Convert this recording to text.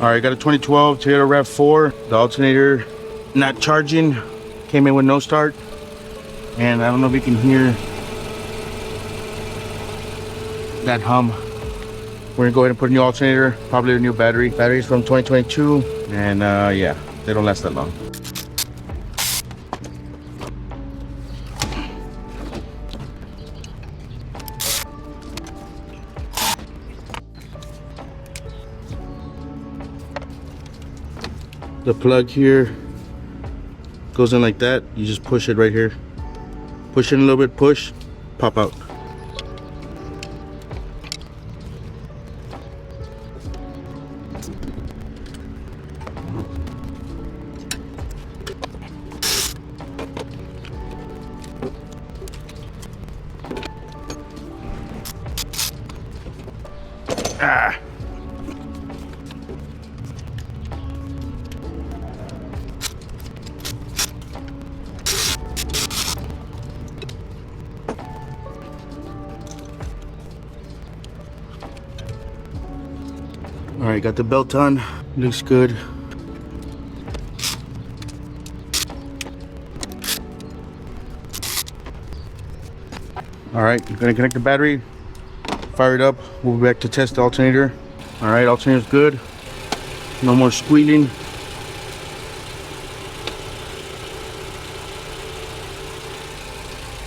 All right, got a 2012 Toyota RAV4. The alternator not charging, came in with no start. And I don't know if you can hear that hum. We're gonna go ahead and put a new alternator, probably a new battery. Batteries from 2022, and yeah, they don't last that long. The plug here goes in like that. You just push it right here. Push in a little bit, push, pop out. Ah. All right, got the belt on. Looks good. All right, I'm gonna connect the battery, fire it up. We'll be back to test the alternator. All right, alternator's good. No more squealing.